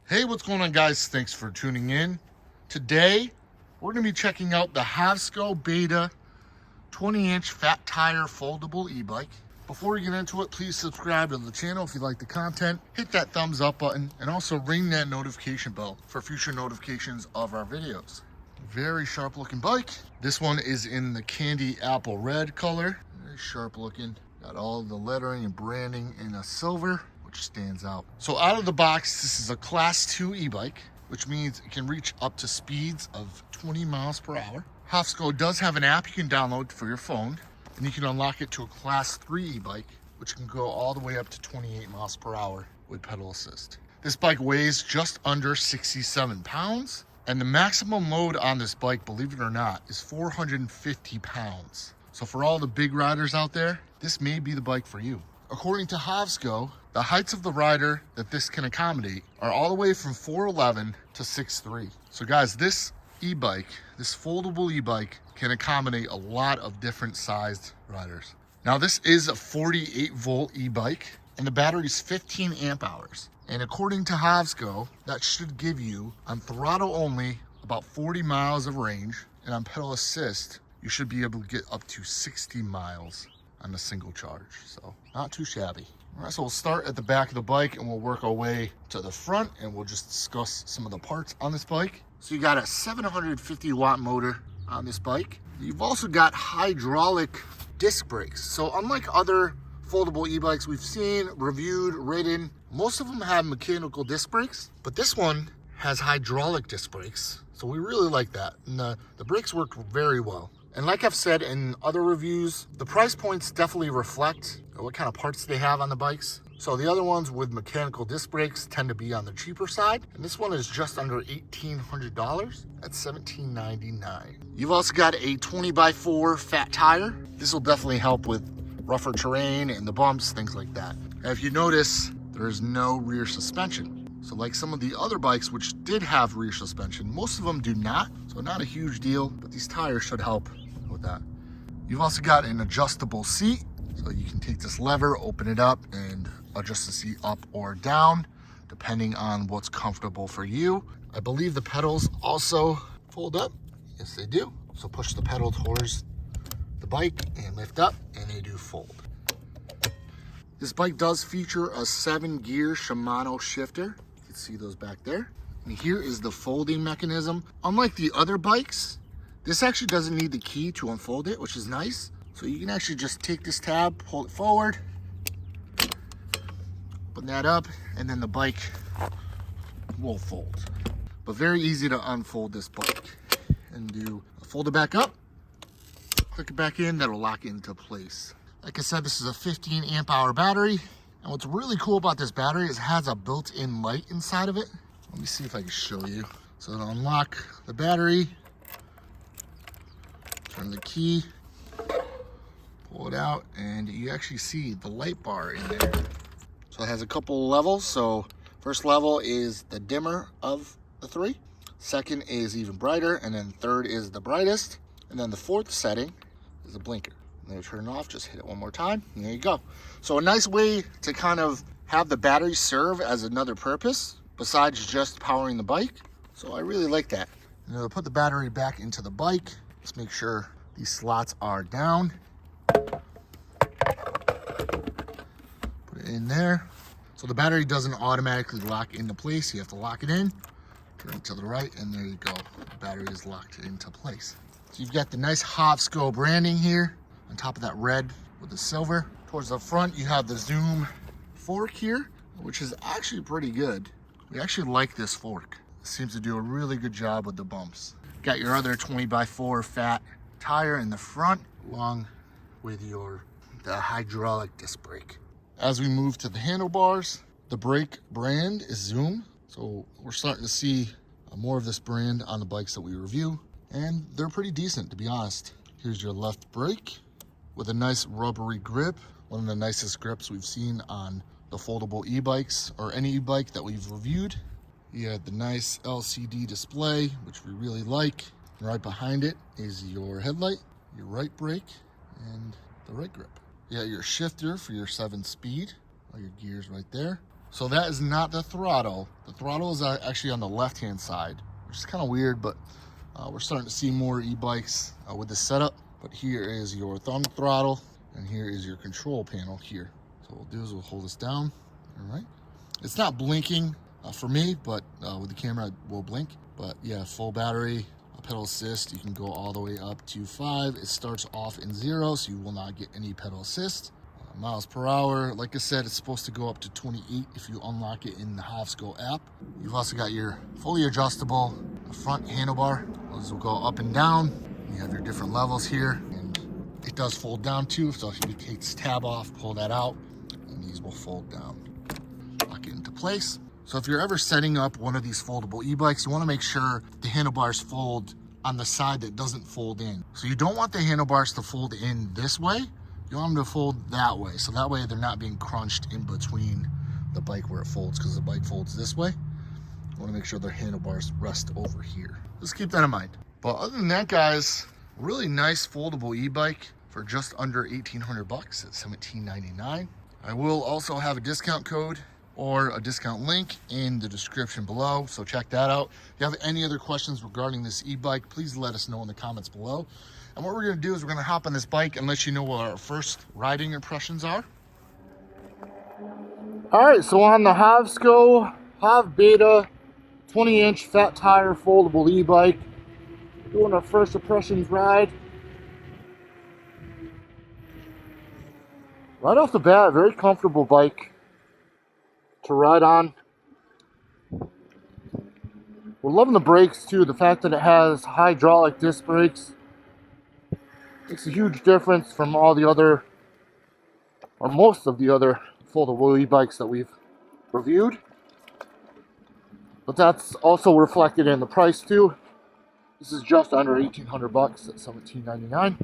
Hey, what's going on, guys? Thanks for tuning in. Today, we're going to be checking out the HOVSCO Hovbeta 20-inch fat tire foldable e-bike. Before we get into it, please subscribe to the channel if you like the content. Hit that thumbs up button and also ring that notification bell for future notifications of our videos. Very sharp looking bike. This one is in the candy apple red color. Very sharp looking. Got all the lettering and branding in a silver, which stands out. So out of the box, this is a class 2 e-bike, which means it can reach up to speeds of 20 miles per hour. HOVSCO does have an app you can download for your phone, and you can unlock it to a class 3 e-bike, which can go all the way up to 28 miles per hour with pedal assist. This bike weighs just under 67 pounds, and the maximum load on this bike, believe it or not, is 450 pounds. So for all the big riders out there, this may be the bike for you. According to HOVSCO, the heights of the rider that this can accommodate are all the way from 4'11" to 6'3". So guys, this e-bike, this foldable e-bike, can accommodate a lot of different sized riders. Now this is a 48 volt e-bike and the battery is 15 amp hours. And according to HOVSCO, that should give you, on throttle only, about 40 miles of range, and on pedal assist, you should be able to get up to 60 miles on a single charge. So not too shabby. All right, so we'll start at the back of the bike and we'll work our way to the front and we'll just discuss some of the parts on this bike. So you got a 750 watt motor on this bike. You've also got hydraulic disc brakes. So unlike other foldable e-bikes we've seen, reviewed, ridden, most of them have mechanical disc brakes, but this one has hydraulic disc brakes. So we really like that. And the brakes work very well. And like I've said in other reviews, the price points definitely reflect what kind of parts they have on the bikes. So the other ones with mechanical disc brakes tend to be on the cheaper side. And this one is just under $1,800 at $1,799. You've also got a 20x4 fat tire. This will definitely help with rougher terrain and the bumps, things like that. Now, if you notice, there is no rear suspension. So like some of the other bikes which did have rear suspension, most of them do not. So not a huge deal, but these tires should help with that. You've also got an adjustable seat. So you can take this lever, open it up, and adjust the seat up or down, depending on what's comfortable for you. I believe the pedals also fold up. Yes, they do. So push the pedal towards the bike and lift up, and they do fold. This bike does feature a 7-gear Shimano shifter. You can see those back there. And here is the folding mechanism. Unlike the other bikes, this actually doesn't need the key to unfold it, which is nice. So you can actually just take this tab, pull it forward, put that up, and then the bike will fold. But very easy to unfold this bike. And fold it back up, click it back in, that'll lock into place. Like I said, this is a 15 amp hour battery. And what's really cool about this battery is it has a built-in light inside of it. Let me see if I can show you. So to unlock the battery, turn the key, pull it out, and you actually see the light bar in there. So it has a couple of levels. So first level is the dimmer of the 3. Second is even brighter, and then third is the brightest. And then the fourth setting is a blinker. And then turn it off, just hit it one more time, and there you go. So a nice way to kind of have the battery serve as another purpose besides just powering the bike. So I really like that. And to put the battery back into the bike, let's make sure these slots are down. Put it in there. So the battery doesn't automatically lock into place. You have to lock it in, turn it to the right, and there you go. The battery is locked into place. So you've got the nice HOVSCO branding here on top of that red with the silver. Towards the front, you have the Zoom fork here, which is actually pretty good. We actually like this fork. It seems to do a really good job with the bumps. Got your other 20x4 fat tire in the front, along with the hydraulic disc brake. As we move to the handlebars, the brake brand is Zoom. So we're starting to see more of this brand on the bikes that we review, and they're pretty decent, to be honest. Here's your left brake with a nice rubbery grip, one of the nicest grips we've seen on the foldable e-bikes or any e-bike that we've reviewed. You have the nice LCD display, which we really like. And right behind it is your headlight, your right brake, and the right grip. You got your shifter for your 7-speed, all your gears right there. So that is not the throttle. The throttle is actually on the left-hand side, which is kind of weird, but we're starting to see more e-bikes with this setup. But here is your thumb throttle, and here is your control panel here. So what we'll do is we'll hold this down, all right? It's not blinking for me, but with the camera it will blink. But yeah, full battery, pedal assist, you can go all the way up to 5. It starts off in 0, so you will not get any pedal assist. Miles per hour, like I said, it's supposed to go up to 28 if you unlock it in the HOVSCO app. You've also got your fully adjustable front handlebar. Those will go up and down. You have your different levels here, and it does fold down too. So if you take this tab off, pull that out, and these will fold down. Lock it into place. So if you're ever setting up one of these foldable e-bikes, you want to make sure the handlebars fold on the side that doesn't fold in. So you don't want the handlebars to fold in this way. You want them to fold that way, so that way they're not being crunched in between the bike where it folds, because the bike folds this way. You want to make sure their handlebars rest over here. Just keep that in mind. But other than that, guys, really nice foldable e-bike for just under 1,800 bucks at $17.99. I will also have a discount code or a discount link in the description below, so check that out. If you have any other questions regarding this e-bike, please let us know in the comments below. And what we're gonna do is we're gonna hop on this bike and let you know what our first riding impressions are. All right, so on the HOVSCO Hovbeta 20-inch fat tire foldable e-bike, doing our first impressions ride. Right off the bat, very comfortable bike to ride on. We're loving the brakes too. The fact that it has hydraulic disc brakes makes a huge difference from all the other, or most of the other foldable e-bikes that we've reviewed. But that's also reflected in the price too. This is just under 1,800 bucks at $17.99.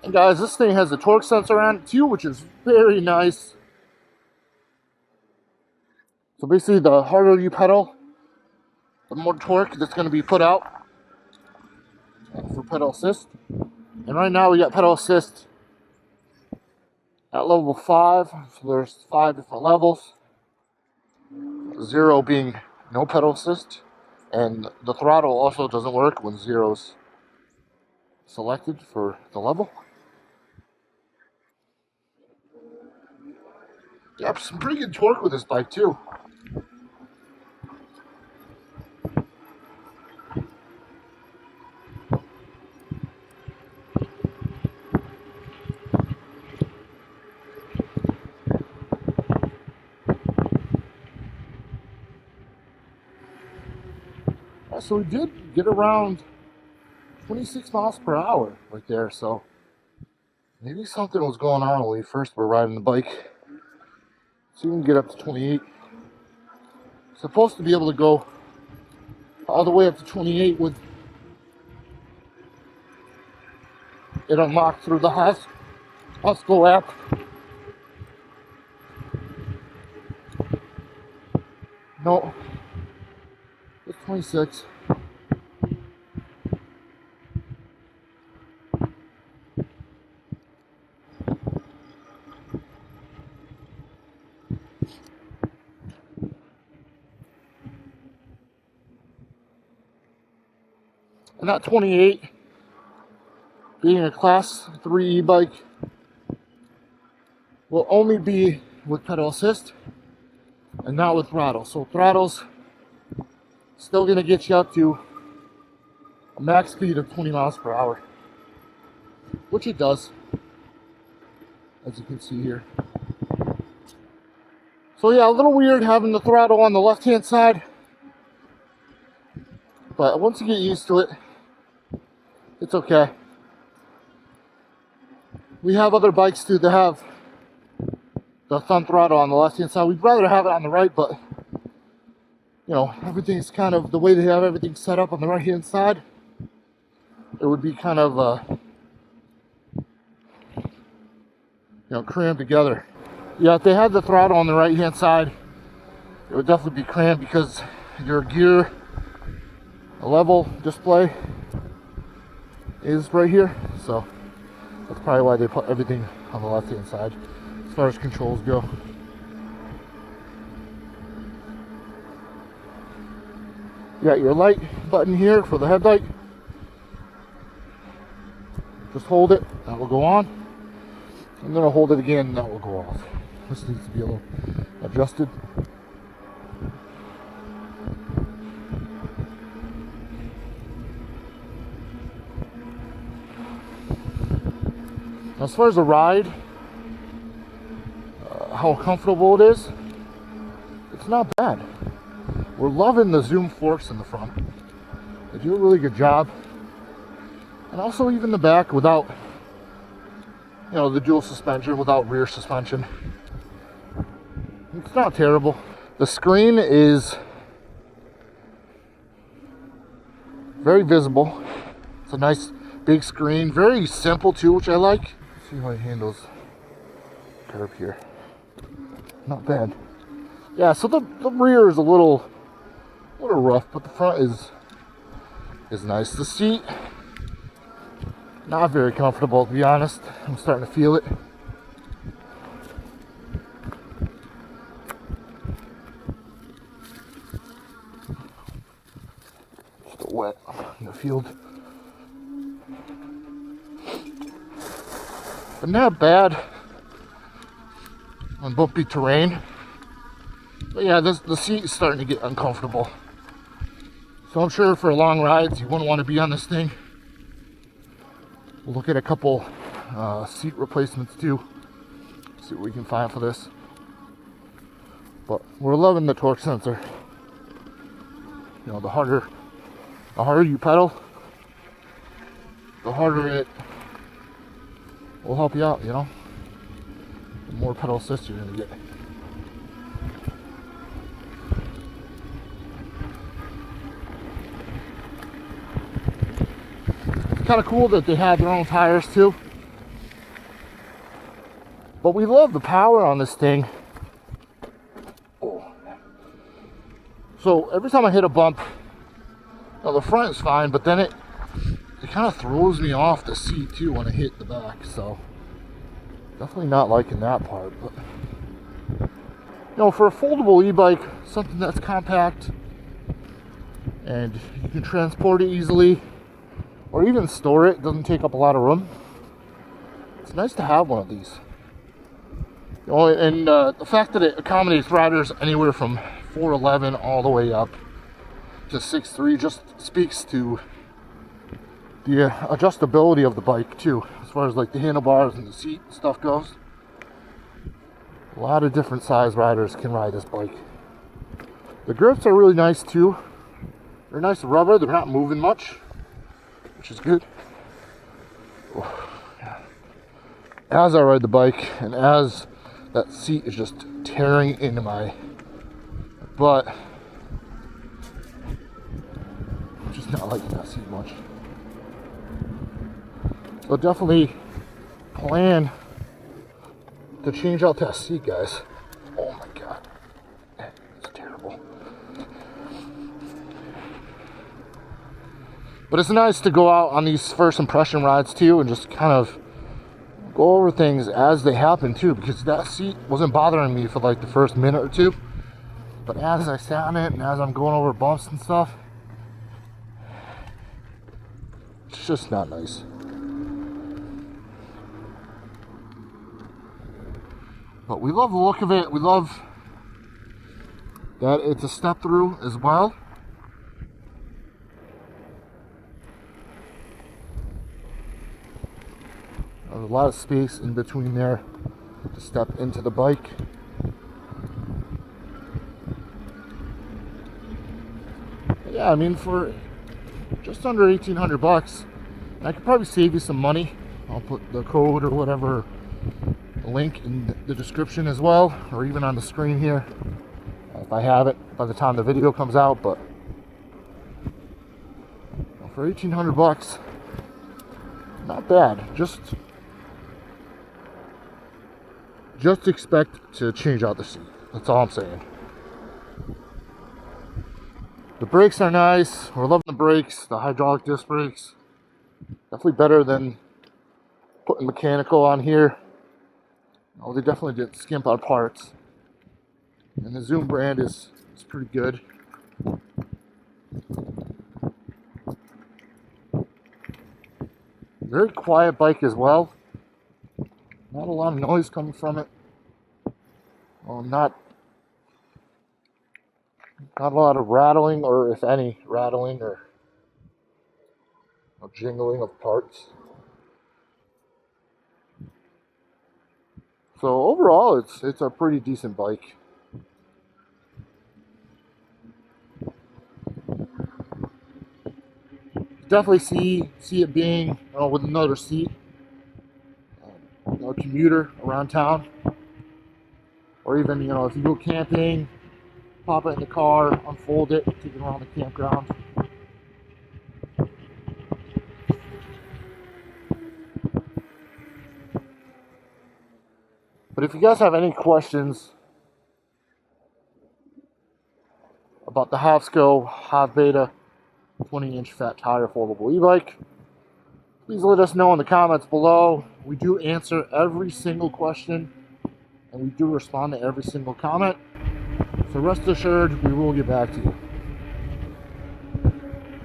And guys, this thing has a torque sensor on it too, which is very nice. So basically, the harder you pedal, the more torque that's going to be put out for pedal assist. And right now we got pedal assist at level 5. So there's 5 different levels. 0 being no pedal assist. And the throttle also doesn't work when 0's selected for the level. Yeah, some pretty good torque with this bike too. So we did get around 26 miles per hour right there, so maybe something was going on when we first were riding the bike. So we can get up to 28. Supposed to be able to go all the way up to 28 with it unlocked through the HOVSCO app. No, it's 26. And that 28, being a class 3 e-bike, will only be with pedal assist and not with throttle. So throttle's still going to get you up to a max speed of 20 miles per hour, which it does, as you can see here. So yeah, a little weird having the throttle on the left-hand side, but once you get used to it, it's okay. We have other bikes too that have the thumb throttle on the left-hand side. We'd rather have it on the right, but you know, everything's kind of the way they have everything set up on the right-hand side. It would be kind of, you know, crammed together. Yeah, if they had the throttle on the right-hand side, it would definitely be crammed because your gear level display is right here. So that's probably why they put everything on the left hand side as far as controls go. You got your light button here for the headlight. Just hold it, that will go on. And then I'll hold it again, and that will go off. This needs to be a little adjusted. As far as the ride, how comfortable it is, it's not bad. We're loving the zoom forks in the front. They do a really good job. And also even the back without, you know, the dual suspension, without rear suspension. It's not terrible. The screen is very visible. It's a nice big screen, very simple too, which I like. Let's see how it handles curve here. Not bad. Yeah, so the rear is a little rough, but the front is nice. The seat, not very comfortable, to be honest. I'm starting to feel it. Still wet in the field. But not bad on bumpy terrain. But yeah, the seat is starting to get uncomfortable. So I'm sure for long rides, you wouldn't want to be on this thing. We'll look at a couple seat replacements too. See what we can find for this. But we're loving the torque sensor. You know, the harder you pedal, the harder it will help you out, you know. The more pedal assist you're gonna get. It's kind of cool that they have their own tires too. But we love the power on this thing. Oh. So every time I hit a bump, now the front is fine, but then it kind of throws me off the seat too when I hit the back. So definitely not liking that part. But you know, for a foldable e-bike, something that's compact and you can transport it easily, or even store it, doesn't take up a lot of room. It's nice to have one of these. You know, and the fact that it accommodates riders anywhere from 4'11" all the way up to 6'3" just speaks to the adjustability of the bike too, as far as like the handlebars and the seat stuff goes. A lot of different size riders can ride this bike. The grips are really nice too. They're nice rubber, they're not moving much, which is good. As I ride the bike and as that seat is just tearing into my butt, I'm just not liking that seat much. So definitely plan to change out that seat, guys. Oh my god, it's terrible. But it's nice to go out on these first impression rides too and just kind of go over things as they happen too, because that seat wasn't bothering me for like the first minute or two, but as I sat on it and as I'm going over bumps and stuff, it's just not nice. But we love the look of it. We love that it's a step through as well. There's a lot of space in between there to step into the bike. But yeah, I mean, for just under 1,800 bucks, and I could probably save you some money. I'll put the code or whatever link in the description as well, or even on the screen here if I have it by the time the video comes out. But for 1,800 bucks, not bad. Just expect to change out the seat. That's all I'm saying. The brakes are nice. We're loving the brakes, the hydraulic disc brakes. Definitely better than putting mechanical on here. Oh, they definitely didn't skimp on parts. And the Zoom brand is pretty good. Very quiet bike as well. Not a lot of noise coming from it. Well, not a lot of rattling, or if any, rattling or jingling of parts. So overall, it's a pretty decent bike. Definitely see it being with another seat, a commuter around town, or even if you go camping, pop it in the car, unfold it, take it around the campground. But if you guys have any questions about the HOVSCO Hovbeta 20-inch fat tire foldable e-bike, please let us know in the comments below. We do answer every single question, and we do respond to every single comment. So rest assured, we will get back to you.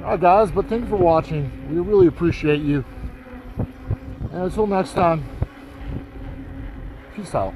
Alright guys, but thank you for watching. We really appreciate you. And until next time, peace out.